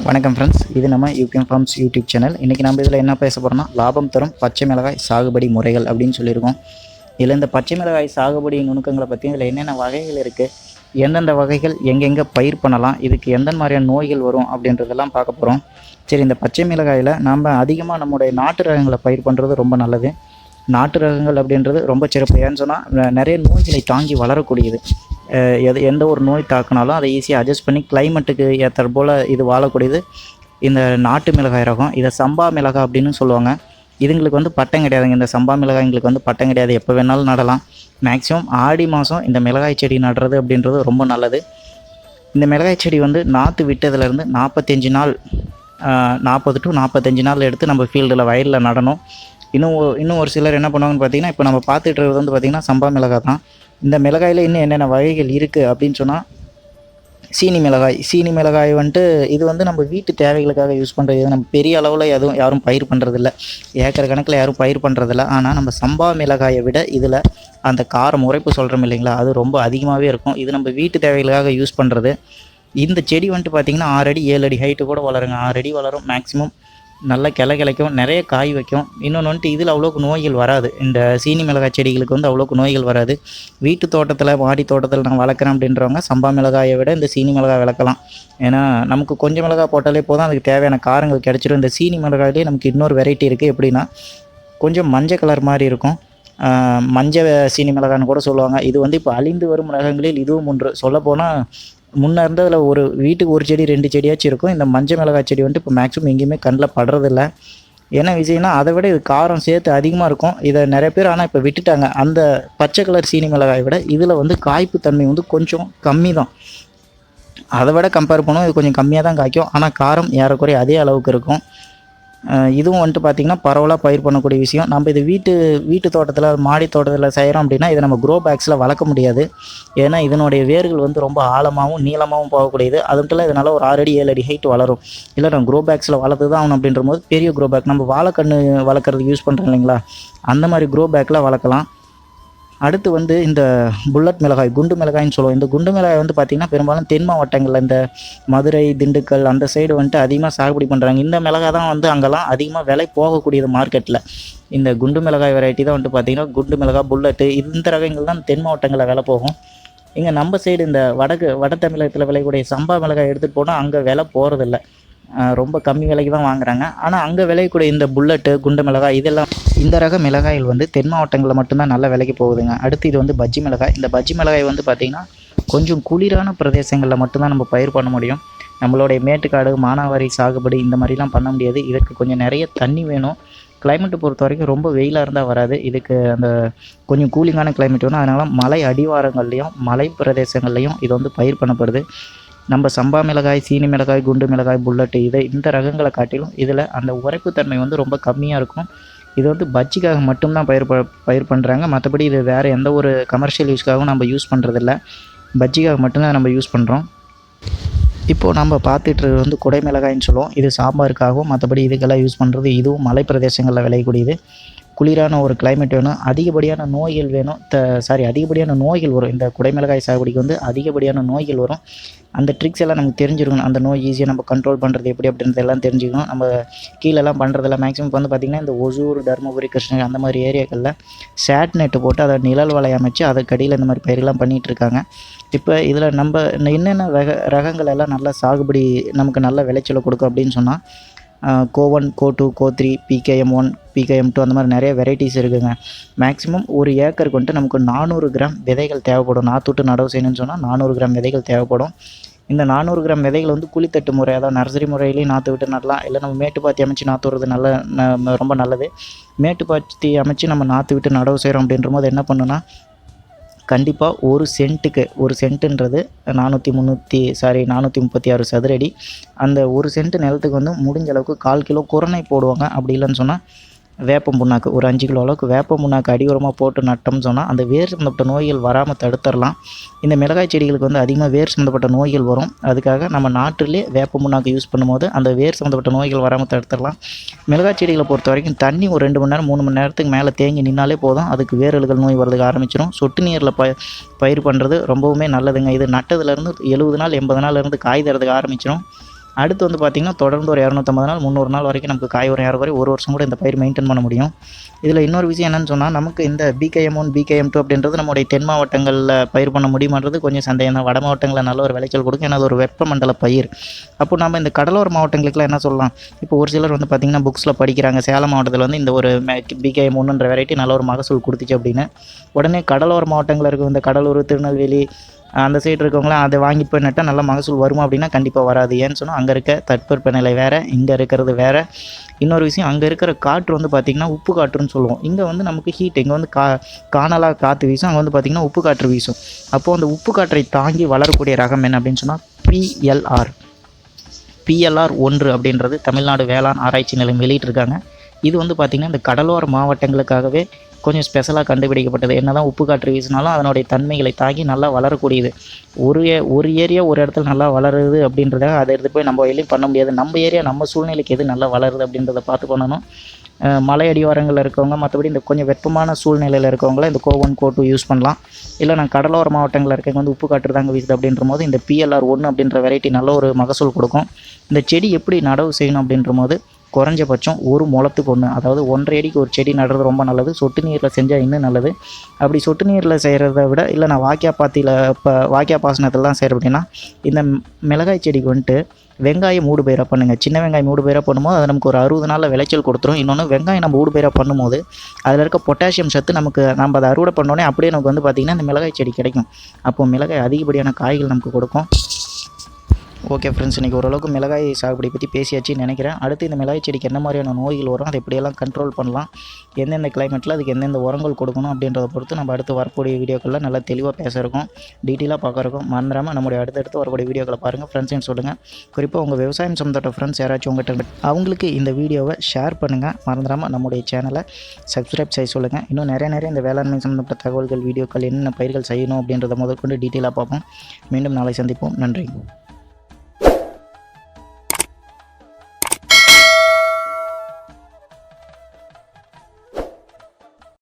வணக்கம் ஃப்ரெண்ட்ஸ், இது நம்ம யூகேஎம் ஃபார்ம்ஸ் யூடியூப் சேனல். இன்றைக்கி நம்ம இதில் என்ன பேச போகிறோம்னா, லாபம் தரும் பச்சை மிளகாய் சாகுபடி முறைகள் அப்படின்னு சொல்லியிருக்கோம். இதில் இந்த பச்சை மிளகாய் சாகுபடி நுணுக்கங்களை பற்றி இதில் என்னென்ன வகைகள் இருக்குது, எந்தெந்த வகைகள் எங்கெங்கே பயிர் பண்ணலாம், இதுக்கு எந்த மாதிரியான நோய்கள் வரும் அப்படின்றதெல்லாம் பார்க்க போகிறோம். சரி, இந்த பச்சை மிளகாயில் நாம் அதிகமாக நம்முடைய நாட்டு ரகங்களை பயிர் பண்ணுறது ரொம்ப நல்லது. நாட்டு ரகங்கள் அப்படின்றது ரொம்ப சிறப்பு. ஏன்னு சொன்னால் நிறைய நோய்களை தாங்கி வளரக்கூடியது. எந்த ஒரு நோய் தாக்குனாலும் அதை ஈஸியாக அட்ஜஸ்ட் பண்ணி கிளைமேட்டுக்கு ஏற்ற போல் இது வாழக்கூடியது இந்த நாட்டு மிளகாய் ரகம். இதை சம்பா மிளகாய் அப்படின்னு சொல்லுவாங்க. இதுங்களுக்கு வந்து பட்டம் கிடையாதுங்க. இந்த சம்பா மிளகாய்ங்களுக்கு வந்து பட்டம் கிடையாது, எப்போ வேணாலும் நடலாம். மேக்ஸிமம் ஆடி மாதம் இந்த மிளகாய் செடி நடுறது அப்படின்றது ரொம்ப நல்லது. இந்த மிளகாய் செடி வந்து நாற்று விட்டதுலேருந்து 45 நாள் 40 to 45 நாள் எடுத்து நம்ம ஃபீல்டில் வயலில் நடணும். இன்னும் ஒரு சிலர் என்ன பண்ணுவாங்கன்னு பார்த்தீங்கன்னா, இப்போ நம்ம பார்த்துட்டு இருக்கிறது வந்து பார்த்திங்கன்னா சம்பா மிளகாய் தான். இந்த மிளகாயில் இன்னும் என்னென்ன வகைகள் இருக்குது அப்படின்னு சொன்னால், சீனி மிளகாய் வந்துட்டு இது வந்து நம்ம வீட்டு தேவைகளுக்காக யூஸ் பண்ணுறது. நம்ம பெரிய அளவில் யாரும் பயிர் பண்ணுறதில்ல, ஏக்கர் கணக்கில் யாரும் பயிர் பண்ணுறதில்ல. ஆனால் நம்ம சம்பா மிளகாயை விட இதில் அந்த காரம் உரைப்பு சொல்கிறோம் இல்லைங்களா, அது ரொம்ப அதிகமாகவே இருக்கும். இது நம்ம வீட்டு தேவைகளுக்காக யூஸ் பண்ணுறது. இந்த செடி வந்துட்டு பார்த்திங்கன்னா 6 அடி 7 அடி ஹைட்டு கூட வளருங்க. 6 அடி வளரும் மேக்ஸிமம். நல்லா கிளைக்கும், நிறைய காய் வைக்கும். இன்னொன்று வந்துட்டு இதில் அவ்வளோக்கு நோய்கள் வராது. இந்த சீனி மிளகாய் செடிகளுக்கு வந்து அவ்வளோக்கு நோய்கள் வராது. வீட்டு தோட்டத்தில் மாடி தோட்டத்தில் நான் வளர்க்குறேன் அப்படின்றவங்க சம்பா மிளகாயை விட இந்த சீனி மிளகாய் வளர்க்கலாம். ஏன்னா நமக்கு கொஞ்சம் மிளகாய் போட்டாலே போதும், அதுக்கு தேவையான காரங்கள் கிடச்சிடும். இந்த சீனி மிளகாயிலே நமக்கு இன்னொரு வெரைட்டி இருக்குது. எப்படின்னா, கொஞ்சம் மஞ்சள் கலர் மாதிரி இருக்கும். மஞ்சள் சீனி மிளகாய்னு கூட சொல்லுவாங்க. இது வந்து இப்போ அழிந்து வரும் ரகங்களில் இதுவும் ஒன்று. சொல்லப்போனால் முன்னே இருந்ததில் ஒரு வீட்டுக்கு ஒரு செடி 2 செடியாச்சும் இருக்கும். இந்த மஞ்சள் மிளகாய் செடி வந்துட்டு இப்போ மேக்ஸிமம் எங்கேயுமே கண்ணில் படுறதில்ல. என்ன விஷயம்னா, அதை விட இது காரம் சேர்த்து அதிகமாக இருக்கும். இதை நிறைய பேர் ஆனால் இப்போ விட்டுட்டாங்க. அந்த பச்சை கலர் சீனி மிளகாயை விட இதில் வந்து காய்ப்பு தன்மை வந்து கொஞ்சம் கம்மி தான். அதை விட கம்பேர் பண்ணுவோம், இது கொஞ்சம் கம்மியாக தான் காய்க்கும். ஆனால் காரம் ஏறக்குறைய அதே அளவுக்கு இருக்கும். இதுவும் வந்துட்டு பார்த்திங்கன்னா பரவலாக பயிர் பண்ணக்கூடிய விஷயம். நம்ம இது வீட்டு தோட்டத்தில் மாடி தோட்டத்தில் செய்கிறோம் அப்படின்னா இதை நம்ம க்ரோ பேக்ஸில் வளர்க்க முடியாது. ஏன்னா இதனுடைய வேர்கள் வந்து ரொம்ப ஆழமாகவும் நீளமாகவும் போகக்கூடியது. அதுக்குள்ள இதனால் ஒரு 6 அடி 7 அடி ஹைட் வளரும். இல்லை நம்ம க்ரோ பேக்ஸில் வளர்த்து தான் ஆகணும் அப்படின்ற போது பெரிய க்ரோ பேக், நம்ம வாழைக்கன்று வளர்க்குறதுக்கு யூஸ் பண்ணுறோம் இல்லைங்களா, அந்த மாதிரி க்ரோ பேக்கில் வளர்க்கலாம். அடுத்து வந்து இந்த புல்லட் மிளகாய், குண்டு மிளகாய்ன்னு சொல்லுவோம். இந்த குண்டு மிளகாய் வந்து பார்த்திங்கன்னா பெரும்பாலும் தென் மாவட்டங்களில் இந்த மதுரை, திண்டுக்கல் அந்த சைடு வந்துட்டு அதிகமாக சாகுபடி பண்ணுறாங்க. இந்த மிளகாய் தான் வந்து அங்கெல்லாம் அதிகமாக விலை போகக்கூடியது மார்க்கெட்டில். இந்த குண்டு மிளகாய் வெரைட்டி தான் வந்துட்டு பார்த்திங்கன்னா குண்டு மிளகாய், புல்லட்டு, இந்த ரகங்கள் தான் தென் மாவட்டங்களில் விலை போகும். இங்கே நம்ம சைடு இந்த வட தமிழகத்தில் விளையக்கூடிய சம்பா மிளகாய் எடுத்துகிட்டு போனால் அங்கே விலை போகிறதில்ல, ரொம்ப கம்மி விலைக்கு தான் வாங்குறாங்க. ஆனால் அங்கே விளையக்கூடிய இந்த புல்லட்டு, குண்டு மிளகாய், இதெல்லாம் இந்த ரக மிளகாயில் வந்து தென் மாவட்டங்களில் மட்டும்தான் நல்ல விலைக்கு போகுதுங்க. அடுத்து இது வந்து பஜ்ஜி மிளகாய். இந்த பஜ்ஜி மிளகாய் வந்து பார்த்திங்கன்னா கொஞ்சம் குளிரான பிரதேசங்களில் மட்டும்தான் நம்ம பயிர் பண்ண முடியும். நம்மளுடைய மேட்டுக்காடு, மானாவாரி சாகுபடி இந்த மாதிரிலாம் பண்ண முடியாது. இதற்கு கொஞ்சம் நிறைய தண்ணி வேணும். கிளைமேட்டை பொறுத்த வரைக்கும் ரொம்ப வெயிலாக இருந்தால் வராது. இதுக்கு அந்த கொஞ்சம் கூலிங்கான கிளைமேட் வேணும். அதனால் மலை அடிவாரங்கள்லேயும் மலை பிரதேசங்கள்லேயும் இது வந்து பயிர் பண்ணப்படுது. நம்ம சம்பா மிளகாய், சீனி மிளகாய், குண்டு மிளகாய், புல்லட்டு இந்த ரகங்களை காட்டிலும் இதில் அந்த உரைப்புத்தன்மை வந்து ரொம்ப கம்மியாக இருக்கும். இது வந்து பஜ்ஜிக்காக மட்டும்தான் பயிர் பண்ணுறாங்க. மற்றபடி இது வேறு எந்த ஒரு கமர்ஷியல் யூஸ்க்காகவும் நம்ம யூஸ் பண்ணுறதில்ல. பஜ்ஜிக்காக மட்டும்தான் நம்ம யூஸ் பண்ணுறோம். இப்போது நம்ம பார்த்துட்டு வந்து குடை மிளகாய்ன்னு சொல்லுவோம். இது சாம்பாருக்காகவும் மற்றபடி இதுக்கெல்லாம் யூஸ் பண்ணுறது. இதுவும் மலை பிரதேசங்களில் விளையக்கூடியது. குளிரான ஒரு கிளைமேட் வேணும், அதிகப்படியான நோய்கள் வேணும். அதிகப்படியான நோய்கள் வரும். இந்த குடைமிளகாய் சாகுபடிக்கு வந்து அதிகப்படியான நோய்கள் வரும். அந்த ட்ரிக்ஸ் எல்லாம் நமக்கு தெரிஞ்சிருக்கணும். அந்த நோய் ஈஸியாக நம்ம கண்ட்ரோல் பண்ணுறது எப்படி அப்படின்றதெல்லாம் தெரிஞ்சுக்கணும். நம்ம கீழெல்லாம் பண்ணுறதில்ல. மேக்ஸிமம் வந்து பார்த்திங்கன்னா இந்த ஒசூர், தருமபுரி, கிருஷ்ணகிரி அந்த மாதிரி ஏரியாக்களில் சேட் நெட்டு போட்டு அதை நிழல் வலை அமைச்சு அதுக்கடியில் இந்த மாதிரி பயிரெல்லாம் பண்ணிகிட்ருக்காங்க. இப்போ இதில் நம்ம என்னென்ன ரகங்கள் எல்லாம் நல்லா சாகுபடி நமக்கு நல்ல விளைச்சலை கொடுக்கும் அப்படின்னு சொன்னால், கோ1, கோ2, கோ3, PKM1, PKM2 அந்த மாதிரி நிறைய வெரைட்டிஸ் இருக்குதுங்க. மேக்ஸிமம் ஒரு ஏக்கருக்கு வந்துட்டு நமக்கு 400 கிராம் விதைகள் தேவைப்படும். நாற்றுட்டு நடவு செய்யணும்னு சொன்னால் 400 கிராம் விதைகள் தேவைப்படும். இந்த 400 கிராம் விதைகள் வந்து குழித்தட்டு முறை, அதாவது நர்சரி முறையிலையும் நாற்று விட்டு நடலாம். இல்லை நம்ம மேட்டுப்பாத்தி அமைச்சு நாற்று விடுறது ரொம்ப நல்லது. மேட்டுப்பாத்தி அமைச்சு நம்ம நாற்று விட்டு நடவு செய்கிறோம் அப்படின்ற போது என்ன பண்ணுன்னா, கண்டிப்பாக ஒரு சென்ட்டுன்றது 436 சதுரடி. அந்த ஒரு சென்ட் நிலத்துக்கு வந்து முடிஞ்ச அளவுக்கு 1/4 கிலோ குரணை போடுவாங்க. அப்படி இல்லைன்னு சொன்னால் வேப்பம் புண்ணாக்கு ஒரு 5 கிலோ அளவுக்கு வேப்பம் புண்ணாக்கு அடியுரமாக போட்டு நட்டோம்னு சொன்னால் அந்த வேர் சம்மந்தப்பட்ட நோய்கள் வராமல் தடுத்துடலாம். இந்த மிளகாய் செடிகளுக்கு வந்து அதிகமாக வேர் சம்மந்தப்பட்ட நோய்கள் வரும். அதுக்காக நம்ம நாட்டிலே வேப்பம் புண்ணாக்கு யூஸ் பண்ணும்போது அந்த வேர் சம்மந்தப்பட்ட நோய்கள் வராமல் தடுத்துடலாம். மிளகாய் செடிகளை பொறுத்த வரைக்கும் தண்ணி ஒரு 2 மணி நேரம் 3 மணி நேரத்துக்கு மேலே தேங்கி நின்னாலே போதும், அதுக்கு வேரல்கள் நோய் வரதுக்கு ஆரம்பிச்சிடும். சொட்டு நீரில் பயிர் பண்ணுறது ரொம்பவுமே நல்லதுங்க. இது நட்டதுலேருந்து 70 நாள் 80 நாள்லேருந்து காய் தரதுக்கு ஆரம்பிச்சிடும். அடுத்து வந்து பார்த்திங்கன்னா தொடர்ந்து ஒரு 250 நாள் 300 நாள் வரைக்கும் நமக்கு காய் வரும். ஏறக்குறைய ஒரு வருஷம் கூட இந்த பயிர் மெயின்டைன் பண்ண முடியும். இதில் இன்னொரு விஷயம் என்னென்னு சொன்னால், நமக்கு இந்த BKM1 BKM2 அப்படின்றது நம்முடைய தென் மாவட்டங்களில் பயிர் பண்ண முடியுமான்றது கொஞ்சம் சந்தேகம் தான். வட மாவட்டங்களில் நல்ல ஒரு விளைச்சல் கொடுக்கும். ஏன்னா அது ஒரு வெப்பமண்டல பயிர். அப்போ நம்ம இந்த கடலோர மாவட்டங்களுக்குலாம் என்ன சொல்லலாம், இப்போ ஒரு சிலர் வந்து பார்த்திங்கன்னா புக்ஸில் படிக்கிறாங்க, சேலம் மாவட்டத்தில் வந்து இந்த ஒரு BKM1ன்ற வெரைட்டி நல்ல ஒரு மகசூல் கொடுத்துச்சு அப்படின்னு. உடனே கடலோர மாவட்டங்களில் இருக்கும் இந்த கடலூர், திருநெல்வேலி அந்த சைடு இருக்கவங்களாம் அதை வாங்கி போய் நட்டால் நல்ல மகசூல் வருமா அப்படின்னா கண்டிப்பாக வராது. ஏன்னு சொன்னால் அங்கே இருக்க தட்பவெப்பநிலை வேறு, இங்கே இருக்கிறது வேறு. இன்னொரு விஷயம், அங்கே இருக்கிற காற்று வந்து பார்த்திங்கன்னா உப்பு காற்றுன்னு சொல்லுவோம். இங்கே வந்து நமக்கு ஹீட், இங்கே வந்து காணலாக காற்று வீசும், அங்கே வந்து பார்த்திங்கன்னா உப்பு காற்று வீசும். அப்போது அந்த உப்பு காற்றை தாங்கி வளரக்கூடிய ரகம் என்ன அப்படின்னு சொன்னால் PLR 1 அப்படின்றது தமிழ்நாடு வேளாண் ஆராய்ச்சி நிலையம் வெளியிட்டிருக்காங்க. இது வந்து பார்த்திங்கன்னா இந்த கடலோர மாவட்டங்களுக்காகவே கொஞ்சம் ஸ்பெஷலாக கண்டுபிடிக்கப்பட்டது. என்ன தான் உப்பு காற்று வீசினாலும் அதனுடைய தன்மைகளை தாங்கி நல்லா வளரக்கூடியது. ஒரு ஏரியா ஒரு இடத்துல நல்லா வளருது அப்படின்றதாக அதை எடுத்து போய் நம்ம வயலையும் பண்ண முடியாது. நம்ம ஏரியா நம்ம சூழ்நிலைக்கு எது நல்லா வளருது அப்படின்றத பார்த்து பண்ணணும். மலை அடிவாரங்களில் இருக்கவங்க, மற்றபடி இந்த கொஞ்சம் வெப்பமான சூழ்நிலையில் இருக்கவங்கள இந்த CO1 CO2 யூஸ் பண்ணலாம். இல்லை நான் கடலோர மாவட்டங்களில் இருக்கவங்க வந்து உப்பு காற்று தாங்க வீசுது அப்படின்ற போது இந்த PLR 1 அப்படின்ற வெரைட்டி நல்ல ஒரு மகசூல் கொடுக்கும். இந்த செடி எப்படி நடவு செய்யணும் அப்படின்ற போது குறைஞ்சபட்சம் ஒரு முளத்துக்கு ஒன்று, அதாவது 1.5 அடிக்கு ஒரு செடி நடுறது ரொம்ப நல்லது. சொட்டு நீரில் செஞ்சால் இன்னும் நல்லது. அப்படி சொட்டு நீரில் செய்கிறத விட இல்லை நான் வாய்க்கால் பாசனத்தில் தான் செய்கிறேன் அப்படின்னா, இந்த மிளகாய் செடிக்கு வந்துட்டு வெங்காயம் மூடு பயிராக பண்ணுங்கள். சின்ன வெங்காயம் மூடு பயிராக பண்ணும்போது அது நமக்கு ஒரு 60 நாளில் விளைச்சல் கொடுத்துரும். இன்னொன்று, வெங்காயம் நம்ம மூடு பயிராக பண்ணும்போது அதில் இருக்க பொட்டாசியம் சத்து நம்ம அதை அறுவடை பண்ணோடனே அப்படியே நமக்கு வந்து பார்த்திங்கன்னா இந்த மிளகாய் செடி கிடைக்கும். அப்போது மிளகாய் அதிகப்படியான காய்கள் நமக்கு கொடுக்கும். ஓகே ஃப்ரெண்ட்ஸ், இன்றைக்கி ஓரளவுக்கு மிளகாய் சாகுபடி பற்றி பேசியாச்சுன்னு நினைக்கிறேன். அடுத்து இந்த மிளகாய் செடிக்கு என்ன மாதிரியான நோய்கள் வரும், அதை எப்படியெல்லாம் கண்ட்ரோல் பண்ணலாம், எந்தெந்த கிளைமேட்டில் அதுக்கு எந்தெந்த உரங்கள் கொடுக்கணும் அப்படின்றத பொறுத்து நம்ம அடுத்து வரக்கூடிய வீடியோக்களில் நல்லா தெளிவாக பேச டீட்டெயிலாக பார்க்க மறந்துடாமல் நம்முடைய அடுத்தடுத்து வரக்கூடிய வீடியோக்களை பாருங்கள். ஃப்ரெண்ட்ஸ்ன்னு சொல்லுங்கள். குறிப்பாக உங்கள் விவசாயம் சம்மந்தப்பட்ட ஃப்ரெண்ட்ஸ் யாராச்சும் உங்கள்கிட்ட அவங்களுக்கு இந்த வீடியோவை ஷேர் பண்ணுங்கள். மறந்துடாமல் நம்முடைய சேனலை சப்ஸ்கிரைப் செய்ய சொல்லுங்கள். இன்னும் நிறைய இந்த வேளாண்மை சம்மந்தப்பட்ட தகவல்கள், வீடியோக்கள், என்னென்ன பயிர்கள் செய்யணும் அப்படின்றத முதற்கொண்டு டீட்டெயிலாக பார்ப்போம். மீண்டும் நாளை சந்திப்போம். நன்றி.